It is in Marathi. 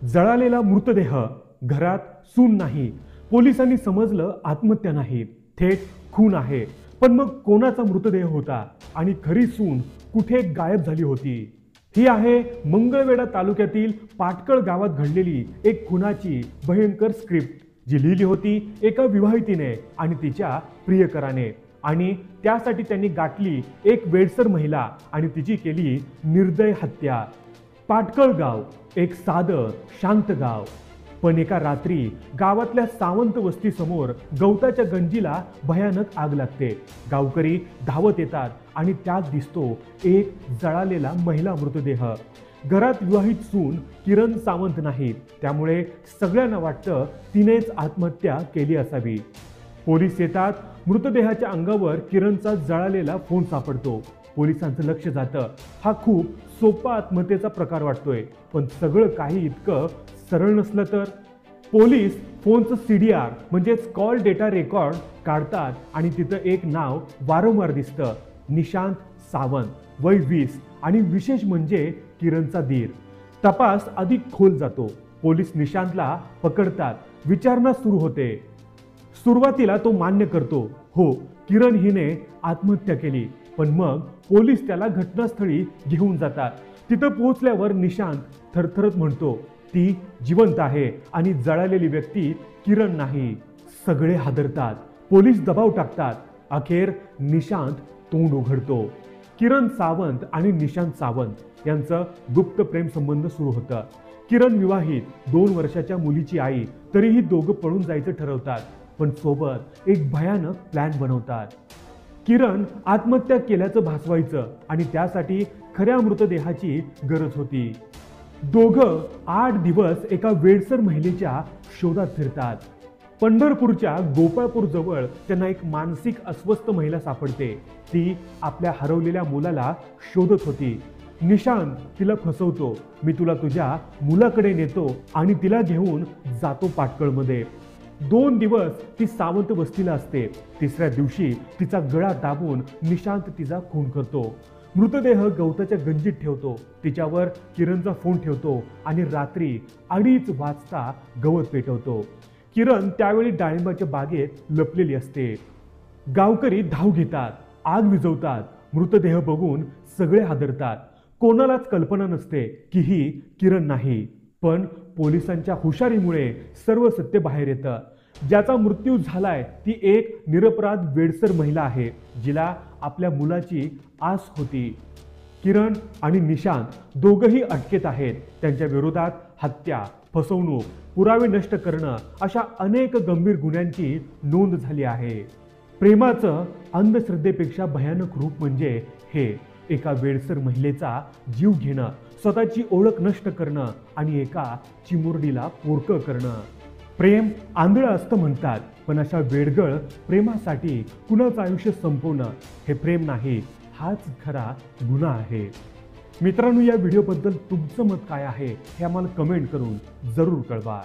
जळालेला मृतदेह, घरात सून नाही. पोलिसांनी समजलं आत्महत्या नाही, थेट खून आहे. पण मग कोणाचा मृतदेह होता आणि खरी सून कुठे गायब झाली होती? ही आहे मंगळवेढा तालुक्यातील पाटकळ गावात घडलेली एक खुनाची भयंकर स्क्रिप्ट, जी लिहिली होती एका विवाहितीने आणि तिच्या प्रियकराने. आणि त्यासाठी त्यांनी गाठली एक वेडसर महिला आणि तिची केली निर्दय हत्या. पाटकळ गाव एक साधं शांत गाव, पण एका रात्री गावातल्या सावंत वस्ती समोर गवताच्या गंजीला भयानक आग लागते. गावकरी धावत येतात आणि त्यात दिसतो एक जळालेला महिला मृतदेह. घरात विवाहित सून किरण सावंत नाही, त्यामुळे सगळ्यांना वाटतं तिनेच आत्महत्या केली असावी. पोलीस येतात. मृतदेहाच्या अंगावर किरणचा जळालेला फोन सापडतो. पोलिसांचं लक्ष जातं. हा खूप सोपा आत्महत्येचा प्रकार वाटतोय, पण सगळं काही इतकं सरळ नसलं तर. पोलीस फोनचं CDR म्हणजेच कॉल डेटा रेकॉर्ड काढतात आणि तिथं एक नाव वारंवार दिसतं, निशांत सावंत, वय 20, आणि विशेष म्हणजे किरणचा दीर. तपास अधिक खोल जातो. पोलीस निशांतला पकडतात. विचारणा सुरू होते. सुरुवातीला तो मान्य करतो, हो, किरण हिने आत्महत्या केली. पण मग पोलीस त्याला घटनास्थळी घेऊन जातात. तिथं पोहोचल्यावर निशांत थरथरत म्हणतो, ती जिवंत आहे आणि जळालेली व्यक्ती किरण नाही. सगळे हादरतात. पोलीस दबाव टाकतात. अखेर निशांत तोंड उघडतो. किरण सावंत आणि निशांत सावंत यांचं गुप्त प्रेम संबंध सुरू होतं. किरण विवाहित, 2 वर्षाच्या मुलीची आई. तरीही दोघं पळून जायचं ठरवतात, पण सोबत एक भयानक प्लॅन बनवतात. किरण आत्महत्या केल्याचं भासवायचं आणि त्यासाठी खऱ्या मृतदेहाची गरज होती. दोघं 8 दिवस एका वेडसर महिलेच्या शोधात फिरतात. पंढरपूरच्या गोपाळपूर जवळ त्यांना एक मानसिक अस्वस्थ महिला सापडते. ती आपल्या हरवलेल्या मुलाला शोधत होती. निशांत तिला फसवतो, मी तुला तुझ्या मुलाकडे नेतो आणि तिला घेऊन जातो पाटकळमध्ये. 2 दिवस ती सावंत वस्तीला असते. 3ऱ्या दिवशी तिचा गळा दाबून निशांत तिचा खून करतो. मृतदेह गवताच्या गंजीत ठेवतो. तिच्यावर किरणचा फोन ठेवतो आणि रात्री 2:30 वाजता गवत पेटवतो. किरण त्यावेळी डाळिंबाच्या बागेत लपलेली असते. गावकरी धाव घेतात, आग विझवतात. मृतदेह बघून सगळे हादरतात. कोणालाच कल्पना नसते की ही किरण नाही. पण पोलिसांच्या हुशारीमुळे सर्व सत्य बाहेर येतं. ज्याचा मृत्यू झालाय ती एक निरपराध वेडसर महिला आहे, जिला आपल्या मुलाची आस होती. किरण आणि निशांत दोघंही अटकेत आहेत. त्यांच्या विरोधात हत्या, फसवणूक, पुरावे नष्ट करणं अशा अनेक गंभीर गुन्ह्यांची नोंद झाली आहे. प्रेमाचं अंधश्रद्धेपेक्षा भयानक रूप म्हणजे हे, एका वेडसर महिलेचा जीव घेणं, स्वतःची ओळख नष्ट करणं आणि एका चिमुरडीला पोरकं करणं. प्रेम आंधळं असतं म्हणतात, पण अशा वेडगळ प्रेमासाठी कुणाचं आयुष्य संपवणं हे प्रेम नाही, हाच खरा गुन्हा आहे. मित्रांनो, या व्हिडिओबद्दल तुमचं मत काय आहे हे आम्हाला कमेंट करून जरूर कळवा.